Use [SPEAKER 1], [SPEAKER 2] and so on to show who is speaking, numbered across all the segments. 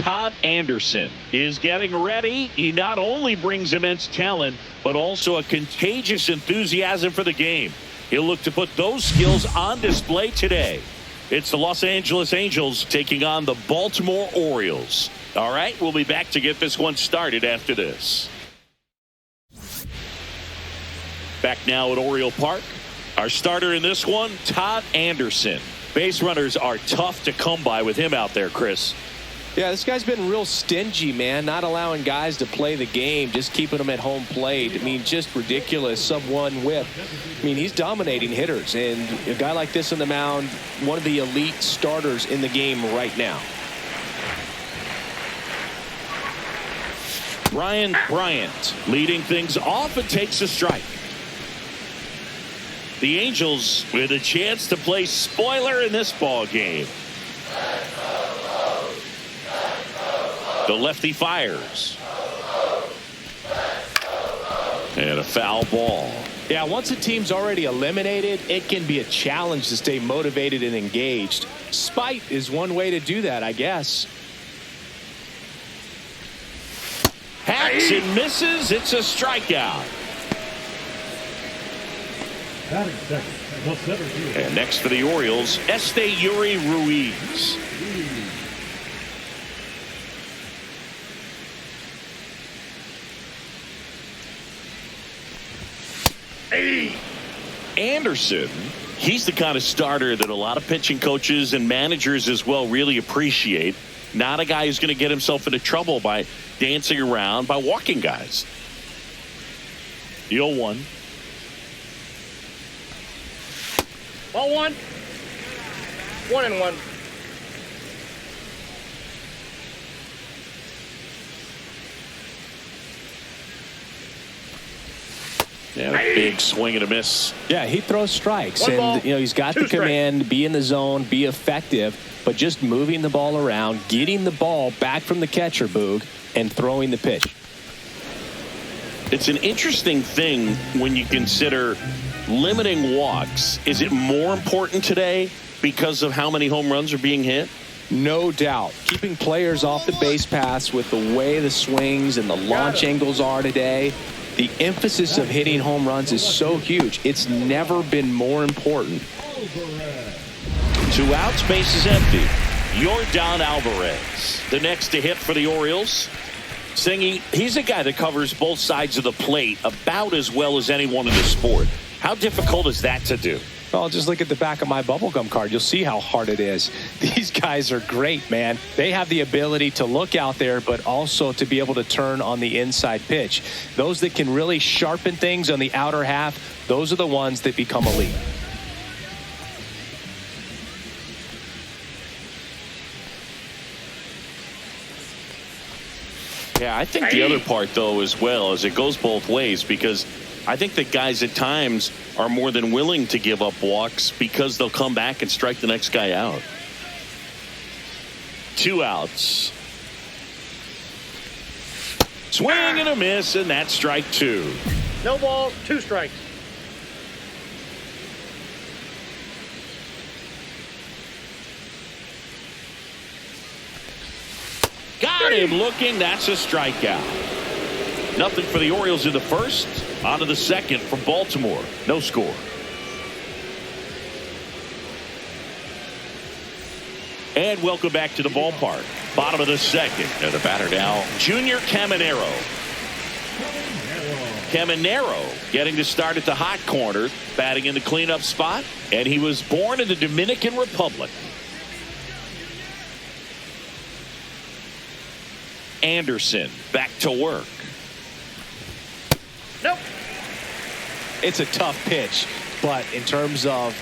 [SPEAKER 1] Todd Anderson is getting ready. He not only brings immense talent, but also a contagious enthusiasm for the game. He'll look to put those skills on display today. It's the Los Angeles Angels taking on the Baltimore Orioles. All right, we'll be back to get this one started after this. Back now at Oriole Park. Our starter in this one, Todd Anderson. Base runners are tough to come by with him out there, Chris.
[SPEAKER 2] Yeah, this guy's been real stingy, man, not allowing guys to play the game, just keeping them at home plate. I mean, just ridiculous, sub-1 whip. I mean, he's dominating hitters, and a guy like this on the mound, one of the elite starters in the game right now.
[SPEAKER 1] Brian Bryant leading things off and takes a strike. The Angels with a chance to play spoiler in this ball game. The lefty fires. And a foul ball.
[SPEAKER 2] Yeah, once a team's already eliminated, it can be a challenge to stay motivated and engaged. Spite is one way to do that, I guess.
[SPEAKER 1] Hacks and misses. It's a strikeout. And next for the Orioles, Yuri Ruiz. Anderson, he's the kind of starter that a lot of pitching coaches and managers as well really appreciate. Not a guy who's going to get himself into trouble by dancing around, by walking guys. The 0-1.
[SPEAKER 3] Ball one. 1-1.
[SPEAKER 1] Yeah, a big swing and a miss.
[SPEAKER 2] Yeah, he throws strikes,
[SPEAKER 3] One ball,
[SPEAKER 2] and he's got the command, be in the zone, be effective, but just moving the ball around, getting the ball back from the catcher, Boog, and throwing the pitch.
[SPEAKER 1] It's an interesting thing when you consider limiting walks. Is it more important today because of how many home runs are being hit?
[SPEAKER 2] No doubt. Keeping players off the base paths with the way the swings and the launch angles are today. The emphasis of hitting home runs is so huge. It's never been more important.
[SPEAKER 1] 2 outs, base is empty. Yordan Alvarez, the next to hit for the Orioles. Singy, he's a guy that covers both sides of the plate about as well as anyone in the sport. How difficult is that to do?
[SPEAKER 2] Well, just look at the back of my bubblegum card. You'll see how hard it is. These guys are great, man. They have the ability to look out there, but also to be able to turn on the inside pitch. Those that can really sharpen things on the outer half, those are the ones that become elite.
[SPEAKER 1] Yeah, I think the other part, though, as well, is it goes both ways, because I think that guys at times are more than willing to give up walks because they'll come back and strike the next guy out. 2 outs. Swing and a miss, and that's strike 2.
[SPEAKER 3] No balls, 2 strikes.
[SPEAKER 1] Got him looking. That's a strikeout. Nothing for the Orioles in the first. On to the second for Baltimore. No score. And welcome back to the ballpark. Bottom of the second. And the batter now, Junior Caminero. Caminero getting to start at the hot corner, batting in the cleanup spot. And he was born in the Dominican Republic. Anderson back to work.
[SPEAKER 3] Nope.
[SPEAKER 2] It's a tough pitch, but in terms of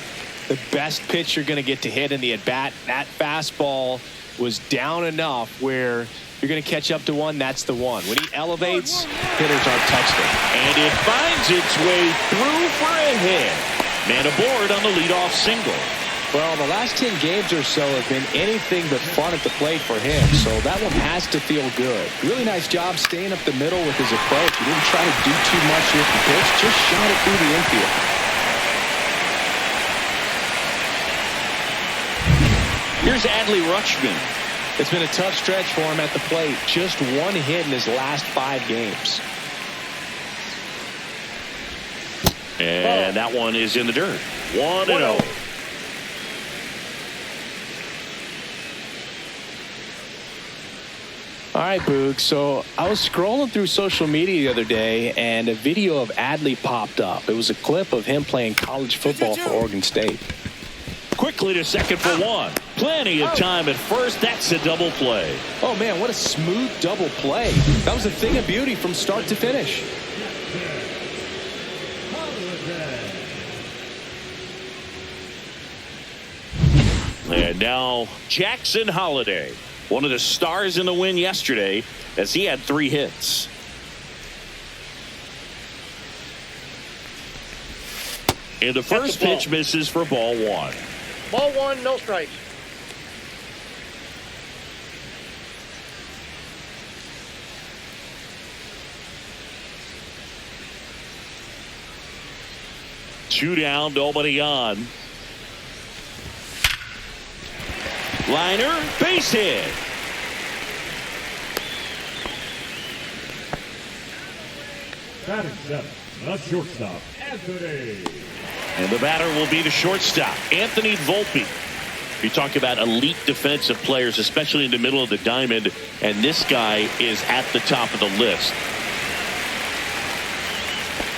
[SPEAKER 2] the best pitch you're going to get to hit in the at-bat, that fastball was down enough where you're going to catch up to one. That's the one. When he elevates, hitters aren't touched it.
[SPEAKER 1] And it finds its way through for a hit. Man aboard on the leadoff single.
[SPEAKER 2] Well, the last 10 games or so have been anything but fun at the plate for him, so that one has to feel good. Really nice job staying up the middle with his approach. He didn't try to do too much with the pitch, just shot it through the infield.
[SPEAKER 1] Here's Adley Rutschman.
[SPEAKER 2] It's been a tough stretch for him at the plate. Just one hit in his last 5 games.
[SPEAKER 1] And that one is in the dirt. 1-0.
[SPEAKER 2] All right, Boog. So I was scrolling through social media the other day, and a video of Adley popped up. It was a clip of him playing college football for Oregon State.
[SPEAKER 1] Quickly to second for 1. Plenty of time at first. That's a double play.
[SPEAKER 2] Oh, man, what a smooth double play. That was a thing of beauty from start to finish.
[SPEAKER 1] And now Jackson Holliday, one of the stars in the win yesterday, as he had 3 hits. And the first pitch misses for ball 1.
[SPEAKER 3] Ball 1, no strikes.
[SPEAKER 1] Two down, nobody on. Liner, base hit.
[SPEAKER 4] Batting 7, the shortstop, Anthony.
[SPEAKER 1] And the batter will be the shortstop, Anthony Volpe. You talk about elite defensive players, especially in the middle of the diamond, and this guy is at the top of the list.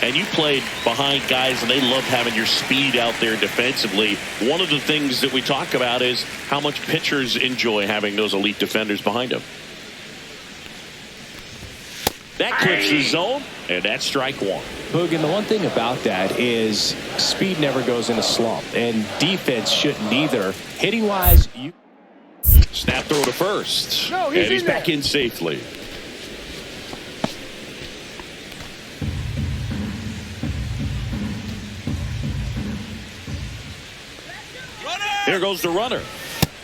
[SPEAKER 1] And you played behind guys, and they love having your speed out there defensively. One of the things that we talk about is how much pitchers enjoy having those elite defenders behind them. That clips the zone, and that's strike 1.
[SPEAKER 2] Boog, and the one thing about that is speed never goes in a slump, and defense shouldn't either. Hitting-wise, you...
[SPEAKER 1] Snap throw to first.
[SPEAKER 3] No,
[SPEAKER 1] and he's back in safely. Here goes the runner.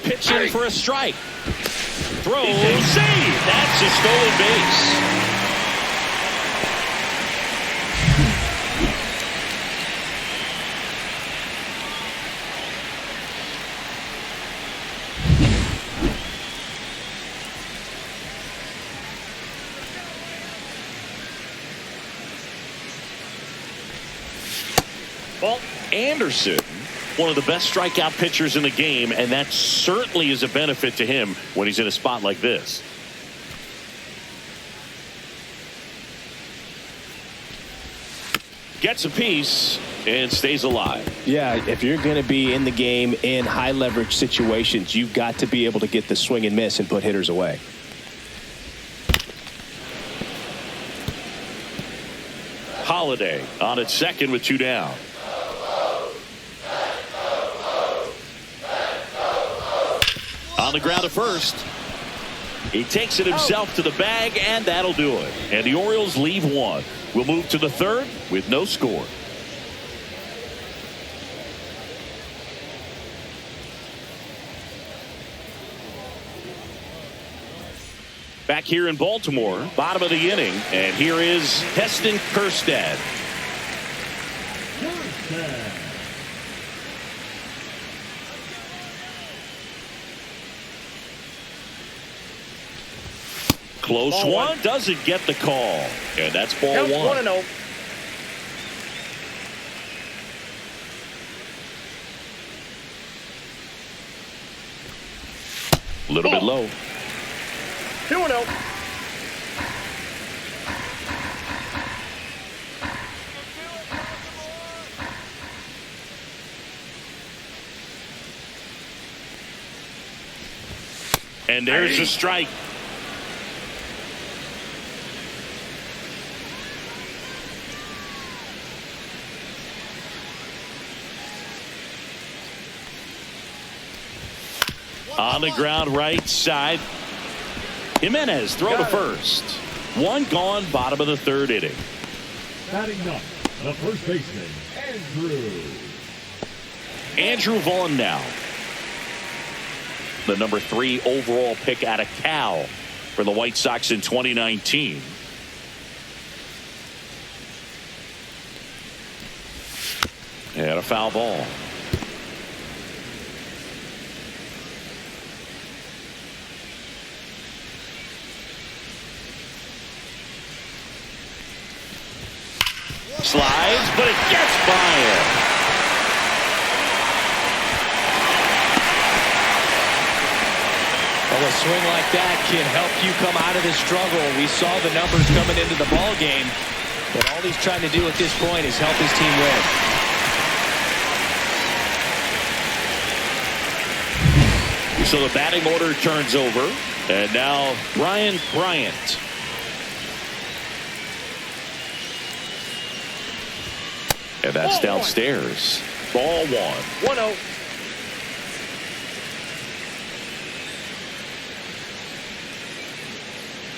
[SPEAKER 1] Pitching for a strike. Throw, save. That's a stolen base.
[SPEAKER 3] Ball.
[SPEAKER 1] Anderson, one of the best strikeout pitchers in the game, and that certainly is a benefit to him when he's in a spot like this. Gets a piece and stays alive.
[SPEAKER 2] Yeah, if you're going to be in the game in high leverage situations, you've got to be able to get the swing and miss and put hitters away.
[SPEAKER 1] Holliday on at second with 2 down. On the ground at first. He takes it himself to the bag, and that'll do it. And the Orioles leave 1. We'll move to the 3rd with no score. Back here in Baltimore, bottom of the inning, and here is Heston Kjerstad. Close
[SPEAKER 3] Ball
[SPEAKER 1] one,
[SPEAKER 3] 1.
[SPEAKER 1] doesn't get the call. And that's ball
[SPEAKER 3] Counts
[SPEAKER 1] 1.
[SPEAKER 3] 1-0.
[SPEAKER 1] A little bit low.
[SPEAKER 3] 2-0.
[SPEAKER 1] And there's a strike. On the ground right side. Jimenez throw to first. 1 gone, bottom of the 3rd inning.
[SPEAKER 4] Batting up, the first baseman, Andrew.
[SPEAKER 1] Andrew Vaughn now. The number 3 overall pick out of Cal for the White Sox in 2019. And a foul ball. Slides, but it gets by him.
[SPEAKER 2] Well, a swing like that can help you come out of this struggle. We saw the numbers coming into the ball game, but all he's trying to do at this point is help his team win.
[SPEAKER 1] So the batting order turns over, and now Brian Bryant. And that's downstairs. Ball one.
[SPEAKER 3] 1-0.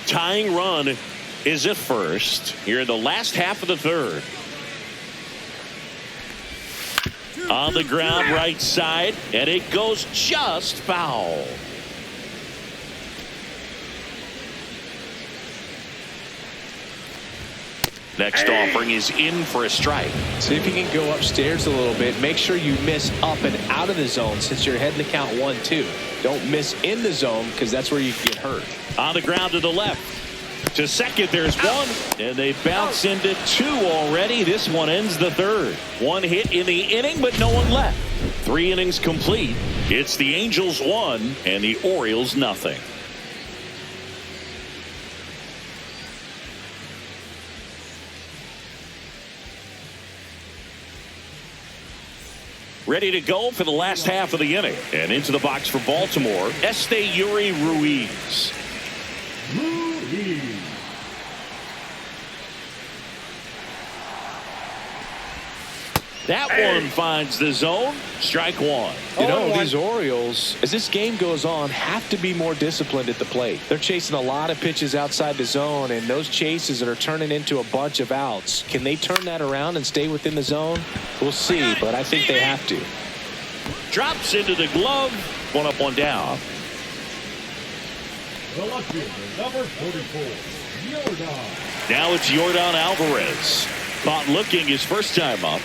[SPEAKER 1] Tying run is at first here in the last half of the third. On the ground, right side, and it goes just foul. Next offering is in for a strike.
[SPEAKER 2] See if you can go upstairs a little bit. Make sure you miss up and out of the zone since you're heading to count 1-2. Don't miss in the zone because that's where you can get hurt.
[SPEAKER 1] On the ground to the left. To second, there's one, and they bounce into two already. This one ends the third. One hit in the inning, but no one left. 3 innings complete. It's the Angels 1 and the Orioles nothing. Ready to go for the last half of the inning. And into the box for Baltimore, Esteury Ruiz. That one finds the zone. Strike one.
[SPEAKER 2] You know, these Orioles, as this game goes on, have to be more disciplined at the plate. They're chasing a lot of pitches outside the zone, and those chases that are turning into a bunch of outs. Can they turn that around and stay within the zone? We'll see, but I think they have to.
[SPEAKER 1] Drops into the glove. One up, one down.
[SPEAKER 4] The left fielder, number 44, Yordan.
[SPEAKER 1] Now it's Yordan Alvarez. Caught looking his first time up.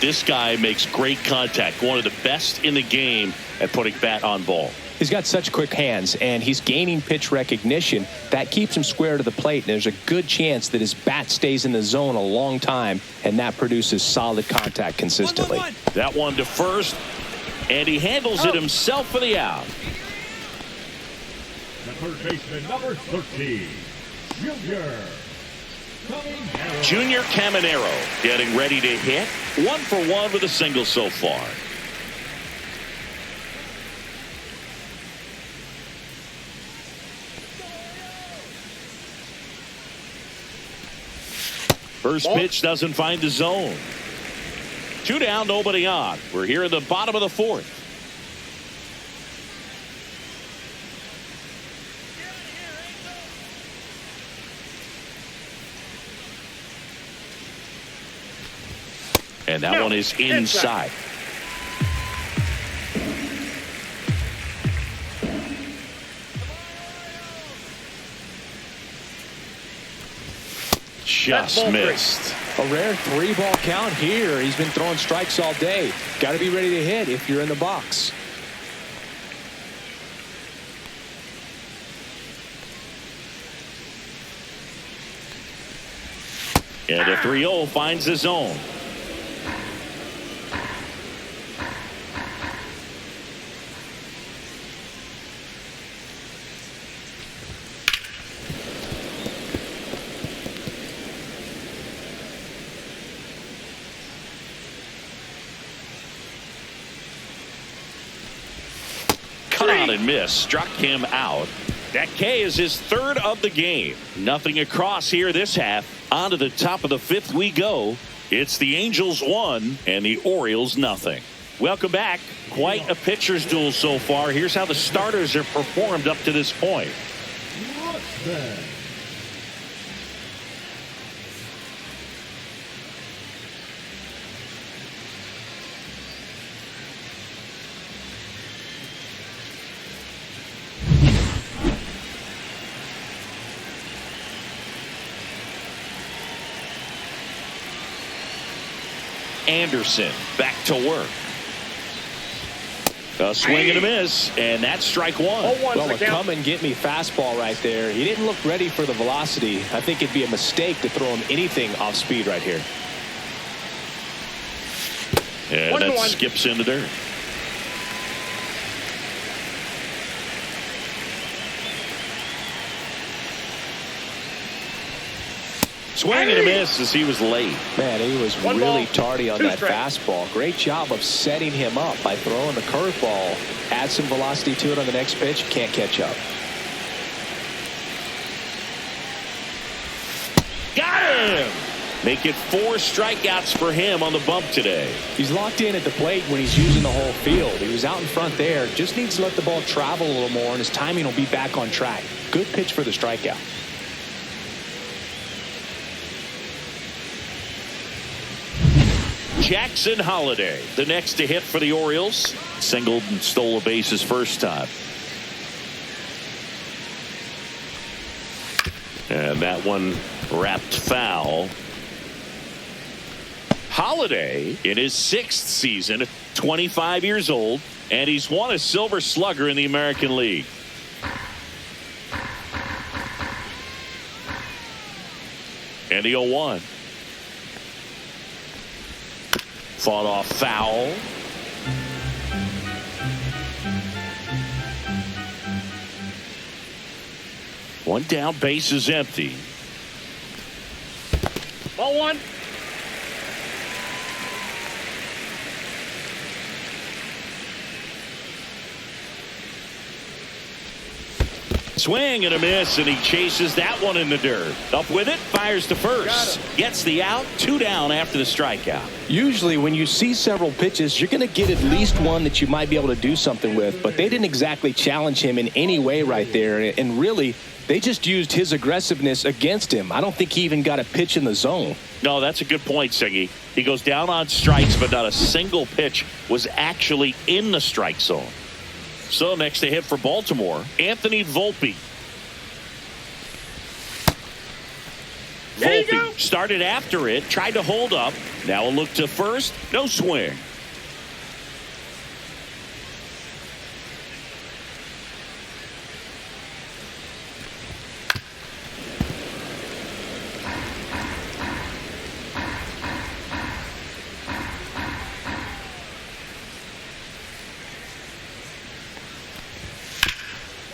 [SPEAKER 1] This guy makes great contact. One of the best in the game at putting bat on ball.
[SPEAKER 2] He's got such quick hands, and he's gaining pitch recognition. That keeps him square to the plate, and there's a good chance that his bat stays in the zone a long time, and that produces solid contact consistently.
[SPEAKER 1] That one to first, and he handles it himself for the out.
[SPEAKER 4] The third baseman, number 13,
[SPEAKER 1] Junior Caminero getting ready to hit. 1 for 1 with a single so far. First pitch doesn't find the zone. 2 down, nobody on. We're here in the bottom of the fourth. And that one is inside. Just missed.
[SPEAKER 2] A rare 3-ball count here. He's been throwing strikes all day. Got to be ready to hit if you're in the box.
[SPEAKER 1] And a 3-0 finds the zone. Cut out and missed. Struck him out. A.K.A. is his third of the game. Nothing across here this half. On to the top of the fifth we go. It's the Angels 1 and the Orioles nothing. Welcome back. Quite a pitcher's duel so far. Here's how the starters have performed up to this point. Anderson back to work. A swing and a miss, and that's strike one.
[SPEAKER 2] Well, a come and get me fastball right there. He didn't look ready for the velocity. I think it'd be a mistake to throw him anything off speed right here.
[SPEAKER 1] And that skips in the dirt. Swing and a miss as he was late.
[SPEAKER 2] Man, he was really tardy on that fastball. Great job of setting him up by throwing the curveball. Add some velocity to it on the next pitch. Can't catch up.
[SPEAKER 1] Got him! Make it 4 strikeouts for him on the bump today.
[SPEAKER 2] He's locked in at the plate when he's using the whole field. He was out in front there. Just needs to let the ball travel a little more, and his timing will be back on track. Good pitch for the strikeout.
[SPEAKER 1] Jackson Holliday, the next to hit for the Orioles. Singled and stole a base his first time. And that one wrapped foul. Holliday in his 6th season, 25 years old, and he's won a Silver Slugger in the American League. And the 0-1. Fought off foul. One down, base is empty.
[SPEAKER 3] Ball 1.
[SPEAKER 1] Swing and a miss, and he chases that one in the dirt. Up with it, fires to first. Gets the out, 2 down after the strikeout.
[SPEAKER 2] Usually when you see several pitches, you're going to get at least one that you might be able to do something with, but they didn't exactly challenge him in any way right there, and really they just used his aggressiveness against him. I don't think he even got a pitch in the zone.
[SPEAKER 1] No, that's a good point, Siggy. He goes down on strikes, but not a single pitch was actually in the strike zone. So next to hit for Baltimore, Anthony Volpe. Volpe started after it, tried to hold up. Now a look to first, no swing.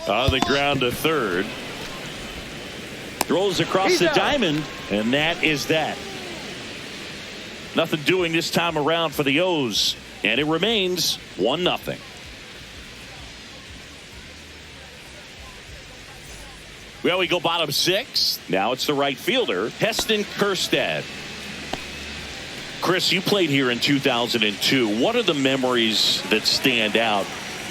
[SPEAKER 1] On the ground to third. Throws across the diamond, and that is that. Nothing doing this time around for the O's, and it remains 1-0. Well, we go bottom 6. Now it's the right fielder, Heston Kjerstad. Chris, you played here in 2002. What are the memories that stand out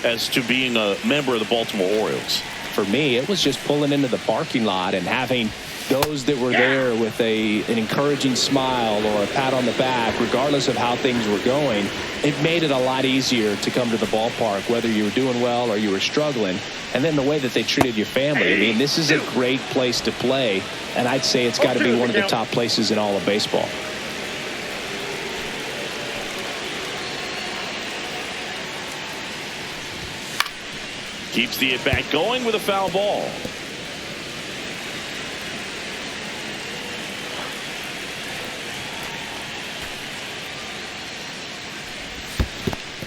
[SPEAKER 1] as to being a member of the Baltimore Orioles?
[SPEAKER 2] For me, it was just pulling into the parking lot and having those that were there with an encouraging smile or a pat on the back, regardless of how things were going. It made it a lot easier to come to the ballpark, whether you were doing well or you were struggling. And then the way that they treated your family. I mean, this is a great place to play, and I'd say it's got to be one of the top places in all of baseball.
[SPEAKER 1] Keeps the at-bat going with a foul ball.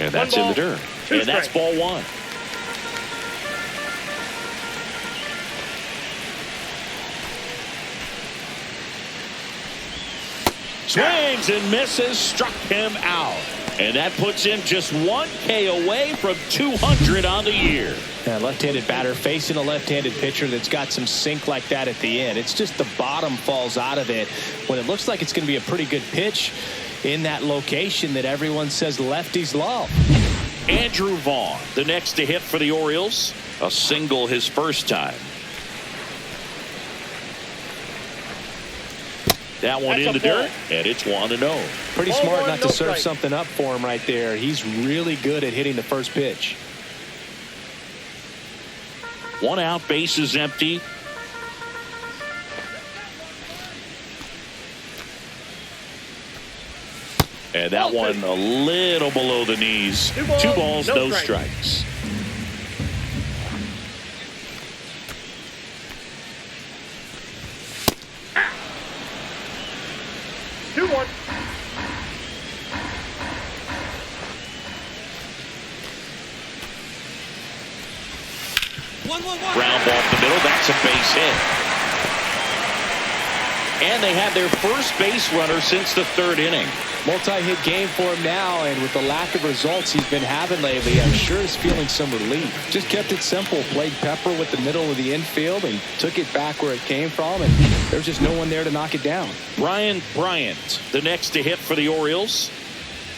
[SPEAKER 1] And that's in the dirt. And that's ball 1. Swings and misses, struck him out. And that puts him just 1K away from 200 on the year.
[SPEAKER 2] Yeah, left-handed batter facing a left-handed pitcher that's got some sink like that at the end. It's just the bottom falls out of it when it looks like it's going to be a pretty good pitch in that location that everyone says lefties love.
[SPEAKER 1] Andrew Vaughn, the next to hit for the Orioles. A single his first time. That one in the dirt, and it's 1-0.
[SPEAKER 2] Pretty smart not to serve something up for him right there. He's really good at hitting the first pitch.
[SPEAKER 1] 1 out, base is empty. And that one a little below the knees. 2 balls, no strikes. Ground ball up the middle. That's a base hit. And they have their first base runner since the third inning.
[SPEAKER 2] Multi-hit game for him now, and with the lack of results he's been having lately, I'm sure he's feeling some relief. Just kept it simple, played pepper with the middle of the infield, and took it back where it came from, and there's just no one there to knock it down.
[SPEAKER 1] Brian Bryant, the next to hit for the Orioles.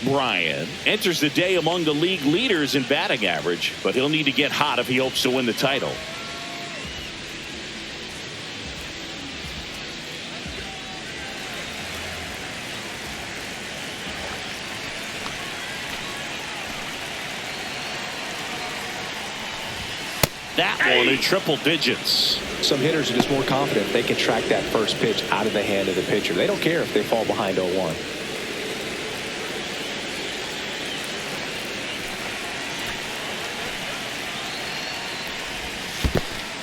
[SPEAKER 1] Bryant enters the day among the league leaders in batting average, but he'll need to get hot if he hopes to win the title. That one in triple digits.
[SPEAKER 2] Some hitters are just more confident they can track that first pitch out of the hand of the pitcher. They don't care if they fall behind 0-1.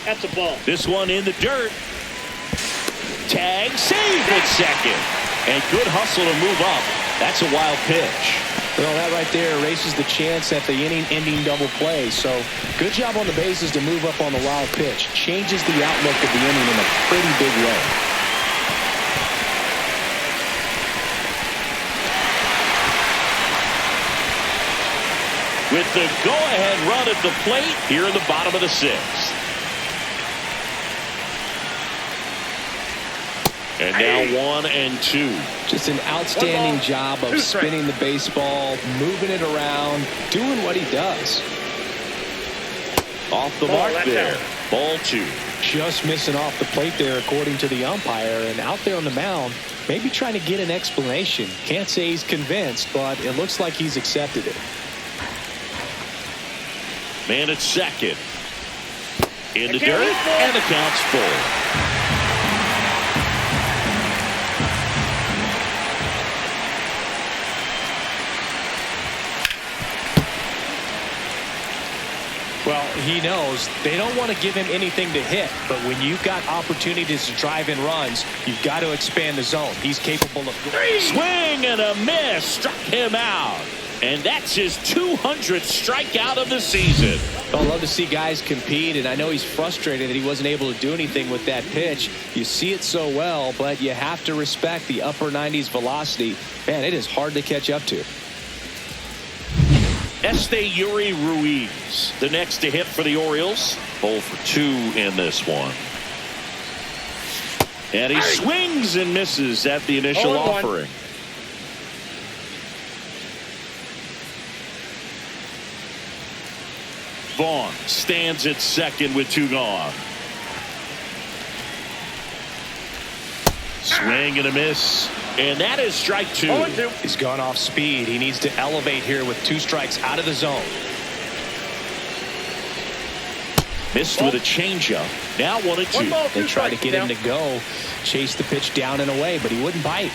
[SPEAKER 3] That's a ball.
[SPEAKER 1] This one in the dirt. Tag, save at second. And good hustle to move up. That's a wild pitch.
[SPEAKER 2] Well, that right there erases the chance at the inning-ending double play. So good job on the bases to move up on the wild pitch. Changes the outlook of the inning in a pretty big way.
[SPEAKER 1] With the go-ahead run at the plate here in the bottom of the sixth. And now 1-2.
[SPEAKER 2] Just an outstanding job of spinning the baseball, moving it around, doing what he does.
[SPEAKER 1] Off the mark there. Ball 2.
[SPEAKER 2] Just missing off the plate there, according to the umpire. And out there on the mound, maybe trying to get an explanation. Can't say he's convinced, but it looks like he's accepted it.
[SPEAKER 1] Man at second. In the dirt, and the count's full.
[SPEAKER 2] Well, he knows they don't want to give him anything to hit, but when you've got opportunities to drive in runs, you've got to expand the zone. He's capable of
[SPEAKER 1] swing and a miss, struck him out, and that's his 200th strikeout of the season.
[SPEAKER 2] I love to see guys compete, and I know he's frustrated that he wasn't able to do anything with that pitch. You see it so well, but you have to respect the upper 90s velocity. Man, it is hard to catch up to.
[SPEAKER 1] Yuri Ruiz, the next to hit for the Orioles. 0 for 2 in this one. And he swings and misses at the initial offering. Vaughn stands at second with 2 gone. Swing and a miss. And that is strike 2.
[SPEAKER 2] He's gone off speed. He needs to elevate here with 2 strikes out of the zone.
[SPEAKER 1] Missed with a changeup. Now 1-2.
[SPEAKER 2] They try to get him to go. Chase the pitch down and away, but he wouldn't bite.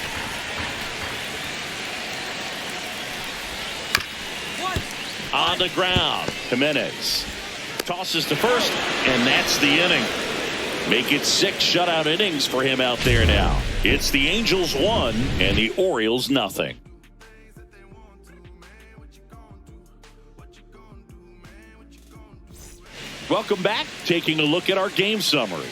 [SPEAKER 1] On the ground. Jimenez tosses to first, and that's the inning. Make it 6 shutout innings for him out there now. It's the Angels 1 and the Orioles nothing. Welcome back. Taking a look at our game summary.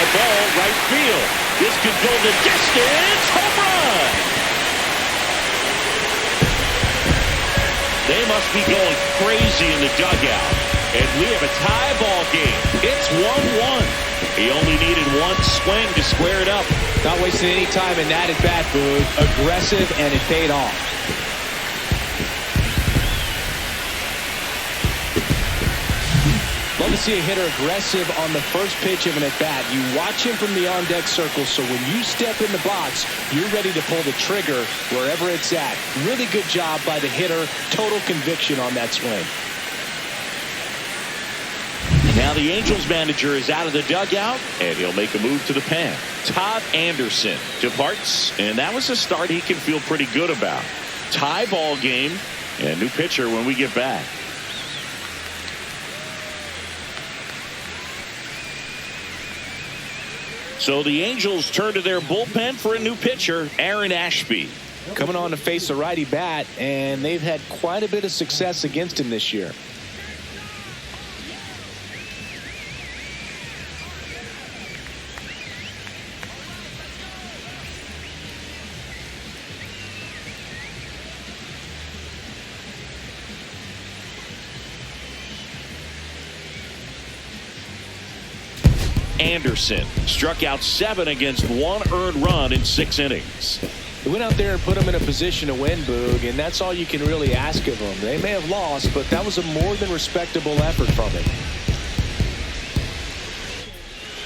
[SPEAKER 1] Ball right field. This could go the distance. Home run. They must be going crazy in the dugout. And we have a tie ball game. It's 1-1. He only needed 1 swing to square it up.
[SPEAKER 2] Not wasting any time in that at bat, Boog. Aggressive, and it paid off. Love to see a hitter aggressive on the first pitch of an at-bat. You watch him from the on-deck circle, so when you step in the box, you're ready to pull the trigger wherever it's at. Really good job by the hitter. Total conviction on that swing.
[SPEAKER 1] Now the Angels manager is out of the dugout, and he'll make a move to the pen. Todd Anderson departs, and that was a start he can feel pretty good about. Tie ball game, and new pitcher when we get back. So the Angels turn to their bullpen for a new pitcher, Aaron Ashby.
[SPEAKER 2] Coming on to face a righty bat, and they've had quite a bit of success against him this year.
[SPEAKER 1] Anderson struck out 7 against 1 earned run in 6 innings.
[SPEAKER 2] He went out there and put him in a position to win, Boog, and that's all you can really ask of him. They may have lost, but that was a more than respectable effort from him.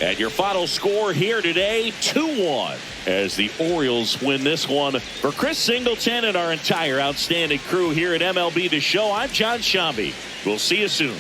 [SPEAKER 1] And your final score here today, 2-1, as the Orioles win this one. For Chris Singleton and our entire outstanding crew here at MLB The Show, I'm John Shambi. We'll see you soon.